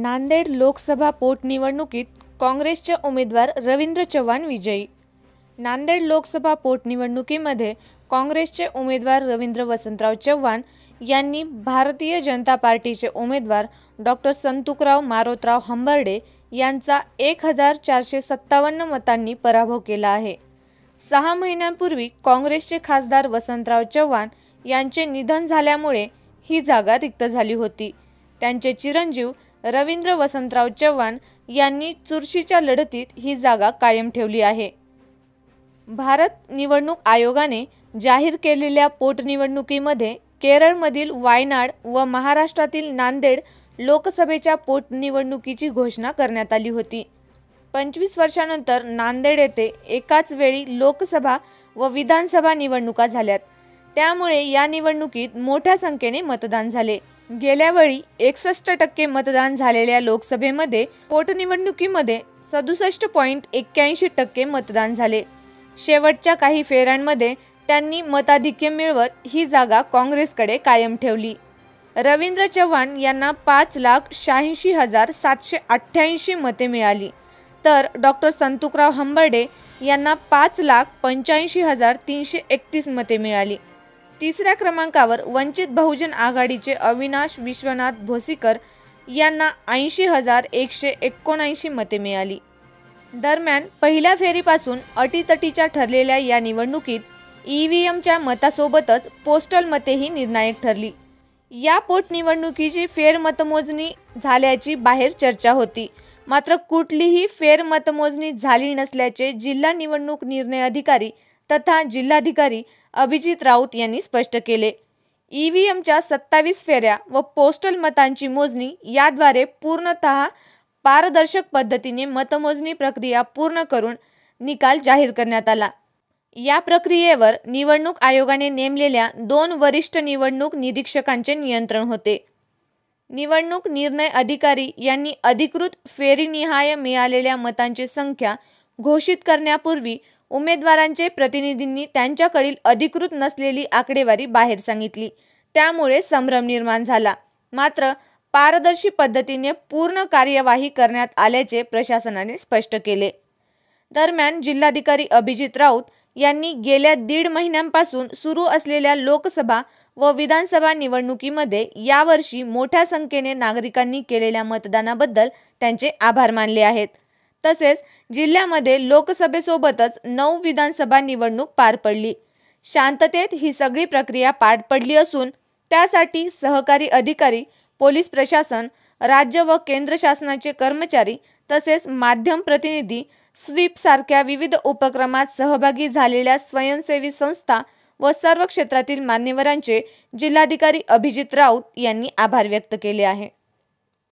नांदेड लोकसभा पोटनिवडणुकीत काँग्रेसचे उमेदवार रवींद्र चव्हाण विजयी। नांदेड लोकसभा पोटनिवडणुकीमध्ये काँग्रेसचे उमेदवार रवींद्र वसंतराव चव्हाण यांनी भारतीय जनता पार्टीचे उमेदवार डॉक्टर संतुकराव मारोतराव हंबर्डे यांचा 1457 मतांनी पराभव केला आहे। 6 महिन्यांपूर्वी काँग्रेसचे खासदार वसंतराव चव्हाण यांचे निधन झाल्यामुळे ही जागा रिक्त झाली होती। त्यांचे चिरंजीव रवींद्र वसंतराव चव्हाण यांनी चुरशीच्या लढतीत ही जागा कायम ठेवली आहे। भारत निवडणूक आयोगाने जाहीर केलेल्या पोटनिवडणुकीमध्ये केरळमधील वायनाड व महाराष्ट्रातील नांदेड लोकसभेच्या पोटनिवडणुकीची घोषणा करण्यात आली होती। 25 वर्षांनंतर नांदेड येथे एकाच वेळी लोकसभा व विधानसभा निवडणुका झाल्यात। त्यामुळे या निवडणुकीत मोठ्या संख्येने मतदान झाले। गेल्या वेळी 61% मतदान झालेल्या लोकसभेमध्ये पोटनिवडणुकीमध्ये 67.81% मतदान झाले। शेवटच्या काही फेऱ्यांमध्ये त्यांनी मताधिक्य मिळवत ही जागा काँग्रेसकडे कायम ठेवली। रवींद्र चव्हाण यांना 5,86,788 मते मिळाली, तर डॉक्टर संतुकराव हंबर्डे यांना 5,85,331 मते मिळाली। तिसऱ्या क्रमांकावर वंचित बहुजन आघाडीचे अविनाश विश्वनाथ भोसीकर यांना 80,179 मते मिळाली। दरम्यान पहिल्या फेरीपासून अटीतटीच्या ठरलेल्या या निवडणुकीत ईव्हीएमच्या मतासोबतच पोस्टल मतेही निर्णायक ठरली। या पोटनिवडणुकीची फेरमतमोजणी झाल्याची बाहेर चर्चा होती, मात्र कुठलीही फेरमतमोजणी झाली नसल्याचे जिल्हा निवडणूक निर्णय अधिकारी तथा जिल्हाधिकारी अभिजित राऊत यांनी स्पष्ट केले। ईव्हीएमच्या 27 फेऱ्या व पोस्टल मतांची मोजणी याद्वारे पूर्णतः पारदर्शक पद्धतीने मतमोजणी प्रक्रिया पूर्ण करून निकाल जाहीर करण्यात आला। या प्रक्रियेवर निवडणूक आयोगाने नेमलेल्या 2 वरिष्ठ निवडणूक निरीक्षकांचे नियंत्रण होते। निवडणूक निर्णय अधिकारी यांनी अधिकृत फेरीनिहाय मिळालेल्या मतांची संख्या घोषित करण्यापूर्वी उमेदवारांचे प्रतिनिधींनी त्यांच्याकडील अधिकृत नसलेली आकडेवारी बाहेर सांगितली। त्यामुळे संभ्रम निर्माण झाला, मात्र पारदर्शी पद्धतीने पूर्ण कार्यवाही करण्यात आल्याचे प्रशासनाने स्पष्ट केले। दरम्यान जिल्हाधिकारी अभिजित राऊत यांनी गेल्या 1.5 महिन्यांपासून सुरू असलेल्या लोकसभा व विधानसभा निवडणुकीमध्ये यावर्षी मोठ्या संख्येने नागरिकांनी केलेल्या मतदानाबद्दल त्यांचे आभार मानले आहेत। तसेच जिल्ह्यामध्ये लोकसभेसोबतच 9 विधानसभा निवडणूक पार पडली। शांततेत ही सगळी प्रक्रिया पार पडली असून त्यासाठी सहकारी अधिकारी, पोलीस प्रशासन, राज्य व केंद्र शासनाचे कर्मचारी तसेच माध्यम प्रतिनिधी, स्वीप सारख्या विविध उपक्रमात सहभागी झालेल्या स्वयंसेवी संस्था व सर्व क्षेत्रातील मान्यवरांचे जिल्हाधिकारी अभिजित राऊत यांनी आभार व्यक्त केले आहे।